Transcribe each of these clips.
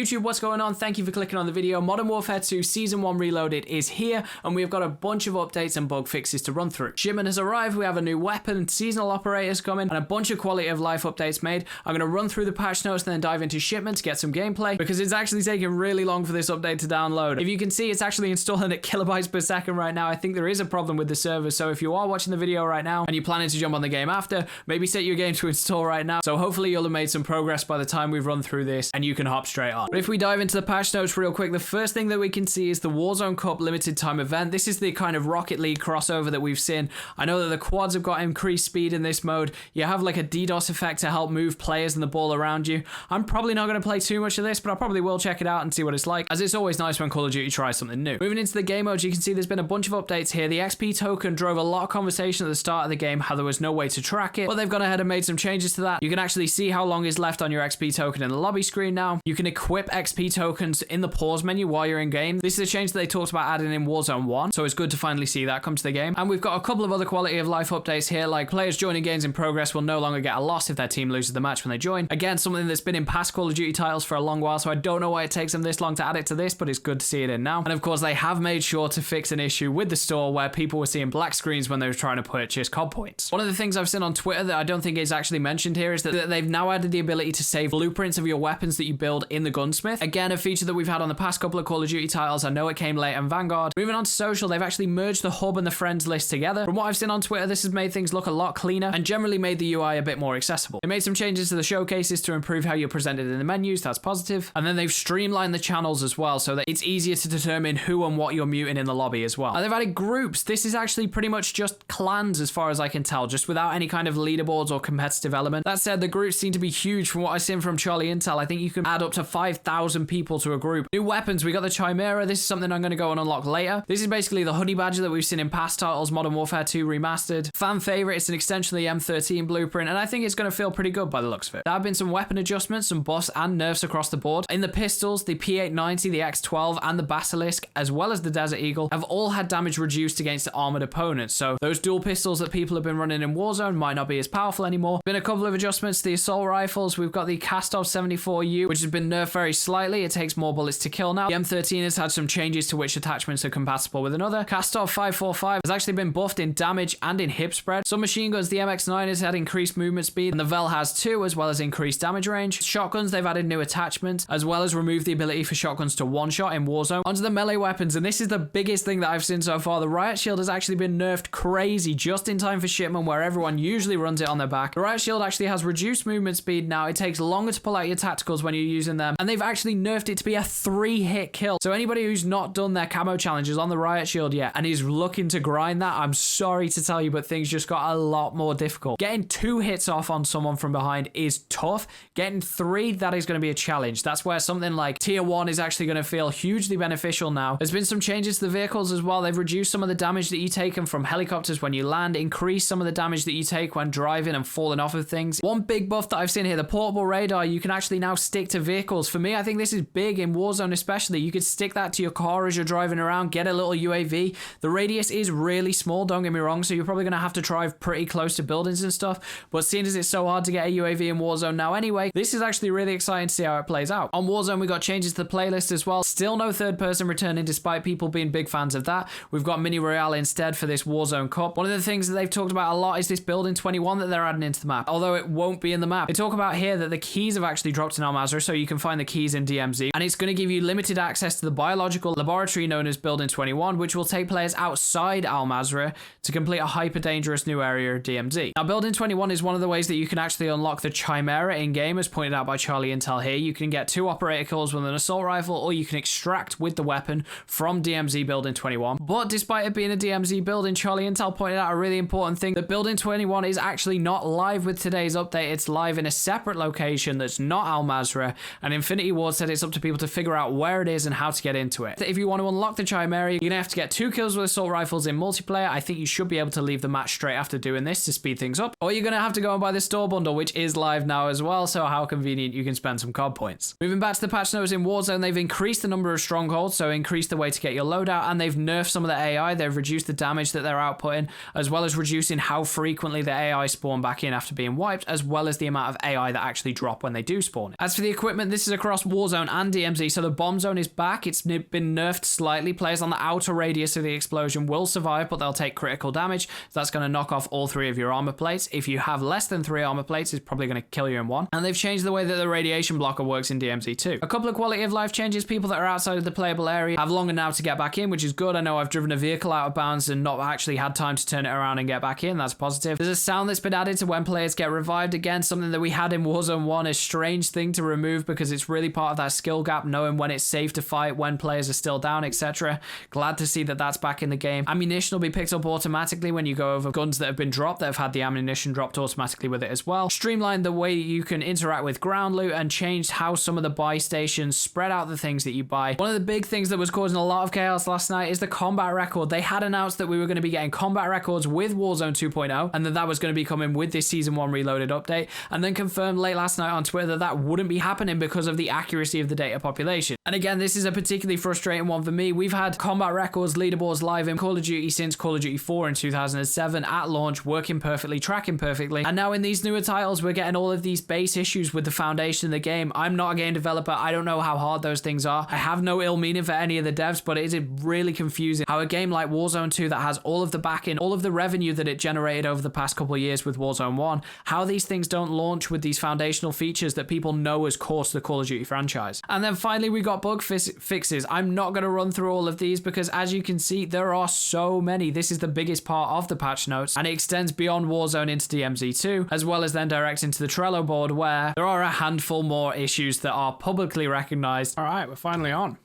YouTube, what's going on? Thank you for clicking on the video. Modern Warfare 2 Season 1 Reloaded is here, and we've got a bunch of updates and bug fixes to run through. Shipment has arrived, we have a new weapon, seasonal operators coming, and a bunch of quality of life updates made. I'm going to run through the patch notes and then dive into shipment to get some gameplay, because it's actually taking really long for this update to download. If you can see, it's actually installing at kilobytes per second right now. I think there is a problem with the server, so if you are watching the video right now and you're planning to jump on the game after, maybe set your game to install right now. So hopefully you'll have made some progress by the time we've run through this and you can hop straight on. But if we dive into the patch notes real quick, the first thing that we can see is the Warzone Cup limited time event. This is the kind of Rocket League crossover that we've seen. I know that the quads have got increased speed in this mode. You have like a DDoS effect to help move players and the ball around you. I'm probably not going to play too much of this, but I probably will check it out and see what it's like, as it's always nice when Call of Duty tries something new. Moving into the game mode, you can see there's been a bunch of updates here. The XP token drove a lot of conversation at the start of the game, how there was no way to track it, but they've gone ahead and made some changes to that. You can actually see how long is left on your XP token in the lobby screen now. You can equip XP tokens in the pause menu while you're in game. This is a change that they talked about adding in Warzone 1, so it's good to finally see that come to the game. And we've got a couple of other quality of life updates here, like players joining games in progress will no longer get a loss if their team loses the match when they join. Again, something that's been in past Call of Duty titles for a long while, so I don't know why it takes them this long to add it to this, but it's good to see it in now. And of course, they have made sure to fix an issue with the store where people were seeing black screens when they were trying to purchase COD points. One of the things I've seen on Twitter that I don't think is actually mentioned here is that they've now added the ability to save blueprints of your weapons that you build in the gunsmith. Again, a feature that we've had on the past couple of Call of Duty titles. I know it came late in Vanguard. Moving on to social, they've actually merged the hub and the friends list together. From what I've seen on Twitter, this has made things look a lot cleaner and generally made the UI a bit more accessible. They made some changes to the showcases to improve how you're presented in the menus. That's positive. And then they've streamlined the channels as well, so that it's easier to determine who and what you're muting in the lobby as well. And they've added groups. This is actually pretty much just clans as far as I can tell, just without any kind of leaderboards or competitive element. That said, the groups seem to be huge from what I've seen from Charlie Intel. I think you can add up to 5,000 people to a group. New weapons, we got the Chimera. This is something I'm going to go and unlock later. This is basically the honey badger that we've seen in past titles, Modern Warfare 2 Remastered. Fan favorite, it's an extension of the M13 blueprint, and I think it's going to feel pretty good by the looks of it. There have been some weapon adjustments, some buffs and nerfs across the board. In the pistols, the P890, the X12, and the Basilisk, as well as the Desert Eagle, have all had damage reduced against armored opponents. So those dual pistols that people have been running in Warzone might not be as powerful anymore. Been a couple of adjustments to the assault rifles. We've got the Kastov 74U, which has been nerfed very slightly. It takes more bullets to kill now. The M13 has had some changes to which attachments are compatible with another. Kastov 545 has actually been buffed in damage and in hip spread. Some machine guns, the MX9 has had increased movement speed, and the Vel has too, as well as increased damage range. Shotguns, they've added new attachments, as well as removed the ability for shotguns to one-shot in Warzone. Onto the melee weapons, and this is the biggest thing that I've seen so far. The Riot Shield has actually been nerfed crazy just in time for shipment, where everyone usually runs it on their back. The Riot Shield actually has reduced movement speed now. It takes longer to pull out your tacticals when you're using them, and they've actually nerfed it to be a 3-hit kill. So anybody who's not done their camo challenges on the Riot Shield yet and is looking to grind that, I'm sorry to tell you, but things just got a lot more difficult. Getting 2 hits off on someone from behind is tough. Getting 3, that is going to be a challenge. That's where something like Tier 1 is actually going to feel hugely beneficial now. There's been some changes to the vehicles as well. They've reduced some of the damage that you take from helicopters when you land, increased some of the damage that you take when driving and falling off of things. One big buff that I've seen here, the portable radar, you can actually now stick to vehicles. For me, I think this is big in Warzone especially. You could stick that to your car as you're driving around, get a little UAV. The radius is really small, don't get me wrong, so you're probably going to have to drive pretty close to buildings and stuff, but seeing as it's so hard to get a UAV in Warzone now anyway, this is actually really exciting to see how it plays out. On Warzone, we got changes to the playlist as well. Still no third person returning despite people being big fans of that. We've got Mini Royale instead for this Warzone Cup. One of the things that they've talked about a lot is this building 21 that they're adding into the map, although it won't be in the map. They talk about here that the keys have actually dropped in Al Mazrah, so you can find the keys in DMZ, and it's going to give you limited access to the biological laboratory known as Building 21, which will take players outside Al Mazrah to complete a hyper dangerous new area of DMZ. Now, Building 21 is one of the ways that you can actually unlock the Chimera in game, as pointed out by Charlie Intel here. You can get 2 operator kills with an assault rifle, or you can extract with the weapon from DMZ Building 21. But despite it being a DMZ building, Charlie Intel pointed out a really important thing, that Building 21 is actually not live with today's update. It's live in a separate location that's not Al Mazrah, and Infinity Ward said it's up to people to figure out where it is and how to get into it. If you want to unlock the Chimera, you're going to have to get 2 kills with assault rifles in multiplayer. I think you should be able to leave the match straight after doing this to speed things up, or you're going to have to go and buy the store bundle, which is live now as well, so how convenient, you can spend some COD points. Moving back to the patch notes in Warzone, they've increased the number of strongholds, so increased the way to get your loadout, and they've nerfed some of the AI. They've reduced the damage that they're outputting, as well as reducing how frequently the AI spawn back in after being wiped, as well as the amount of AI that actually drop when they do spawn. As for the equipment, this is across across Warzone and DMZ. So the bomb zone is back. It's been nerfed slightly. Players on the outer radius of the explosion will survive, but they'll take critical damage. So that's going to knock off all 3 of your armor plates. If you have less than 3 armor plates, it's probably going to kill you in 1. And they've changed the way that the radiation blocker works in DMZ too. A couple of quality of life changes. People that are outside of the playable area have longer now to get back in, which is good. I know I've driven a vehicle out of bounds and not actually had time to turn it around and get back in. That's positive. There's a sound that's been added to when players get revived. Again, something that we had in Warzone 1, a strange thing to remove because it's really part of that skill gap, knowing when it's safe to fight, when players are still down, etc. Glad to see that that's back in the game. Ammunition will be picked up automatically when you go over guns that have been dropped, that have had the ammunition dropped automatically with it as well. Streamlined the way you can interact with ground loot and changed how some of the buy stations spread out the things that you buy. One of the big things that was causing a lot of chaos last night is the combat record. They had announced that we were going to be getting combat records with Warzone 2.0 and that was going to be coming with this Season 1 Reloaded update, and then confirmed late last night on Twitter that wouldn't be happening because of the accuracy of the data population. And again, this is a particularly frustrating one for me. We've had combat records leaderboards live in Call of Duty since Call of Duty 4 in 2007 at launch, working perfectly, tracking perfectly, and now in these newer titles we're getting all of these base issues with the foundation of the game. I'm not a game developer. I don't know how hard those things are. I have no ill meaning for any of the devs, but it is really confusing how a game like Warzone 2 that has all of the backing, all of the revenue that it generated over the past couple of years with Warzone 1, how these things don't launch with these foundational features that people know as core to the Call of Duty franchise. And then finally we got bug fixes. I'm not going to run through all of these because as you can see there are so many. This is the biggest part of the patch notes and it extends beyond Warzone into DMZ2 as well as then direct into the Trello board where there are a handful more issues that are publicly recognized. All right, we're finally on.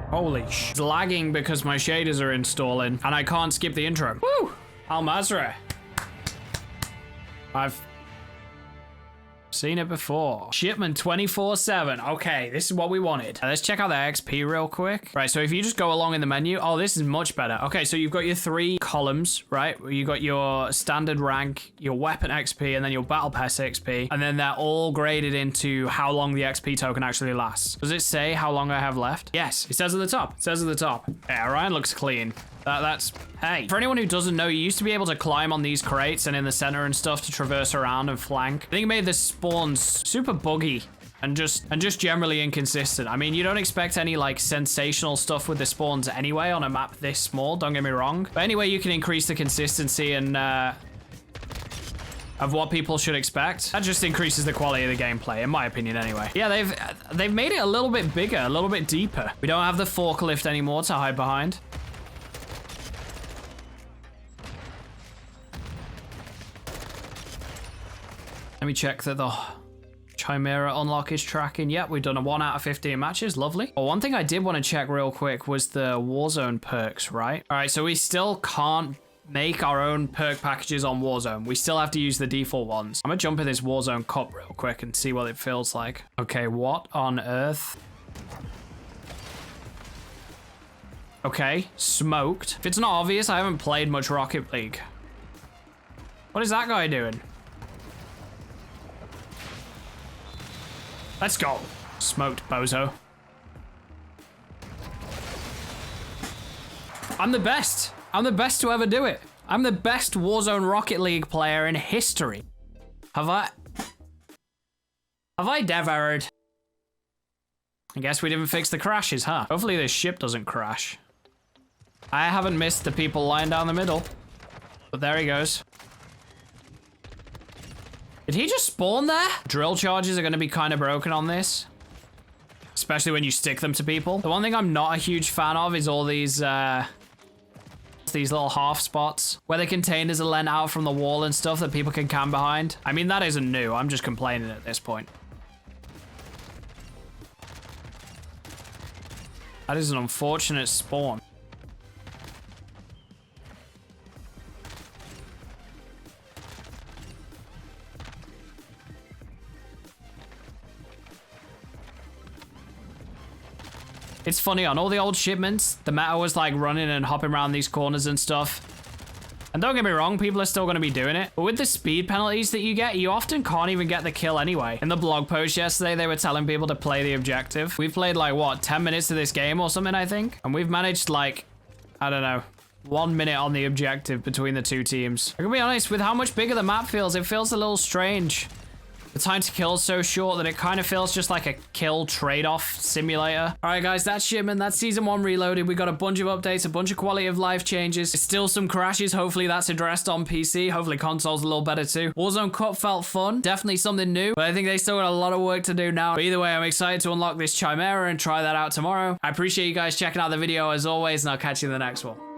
Holy sh! It's lagging because my shaders are installing and I can't skip the intro. Woo! Al Mazrah. I've seen it before. Shipment 24/7. Okay, this is what we wanted. Let's check out the XP real quick. Right, so if you just go along in the menu, oh, this is much better. Okay, so you've got your 3 columns, right? You got your standard rank, your weapon XP, and then your battle pass XP, and then they're all graded into how long the XP token actually lasts. Does it say how long I have left? Yes, it says at the top. It says at the top. Yeah, Ryan looks clean. That's, hey. For anyone who doesn't know, you used to be able to climb on these crates and in the center and stuff to traverse around and flank. I think it made the spawns super buggy and just generally inconsistent. I mean, you don't expect any like sensational stuff with the spawns anyway on a map this small, don't get me wrong. But anyway, you can increase the consistency and of what people should expect. That just increases the quality of the gameplay, in my opinion anyway. Yeah, they've made it a little bit bigger, a little bit deeper. We don't have the forklift anymore to hide behind. Let me check that the Chimera unlock is tracking. Yep, we've done a 1 out of 15 matches. Lovely. Well, one thing I did want to check real quick was the Warzone perks, right? All right, so we still can't make our own perk packages on Warzone. We still have to use the default ones. I'm gonna jump in this Warzone cup real quick and see what it feels like. Okay, what on earth? Okay, smoked. If it's not obvious, I haven't played much Rocket League. What is that guy doing? Let's go. Smoked, bozo. I'm the best. I'm the best to ever do it. I'm the best Warzone Rocket League player in history. Have I devered? I guess we didn't fix the crashes, huh? Hopefully this ship doesn't crash. I haven't missed the people lying down the middle. But there he goes. Did he just spawn there? Drill charges are going to be kind of broken on this. Especially when you stick them to people. The one thing I'm not a huge fan of is all these little half spots where the containers are lent out from the wall and stuff that people can camp behind. I mean, that isn't new. I'm just complaining at this point. That is an unfortunate spawn. It's funny, on all the old shipments, the meta was like running and hopping around these corners and stuff. And don't get me wrong, people are still going to be doing it. But with the speed penalties that you get, you often can't even get the kill anyway. In the blog post yesterday, they were telling people to play the objective. We played like, what, 10 minutes of this game or something, I think? And we've managed like, I don't know, 1 minute on the objective between the two teams. I can be honest, with how much bigger the map feels, it feels a little strange The time to kill is so short that it kind of feels just like a kill trade-off simulator. All right, guys, that's Shipment. That's Season 1 Reloaded. We got a bunch of updates, a bunch of quality of life changes. There's still some crashes. Hopefully that's addressed on PC. Hopefully console's a little better too. Warzone Cup felt fun. Definitely something new, but I think they still got a lot of work to do now. But either way, I'm excited to unlock this Chimera and try that out tomorrow. I appreciate you guys checking out the video as always, and I'll catch you in the next one.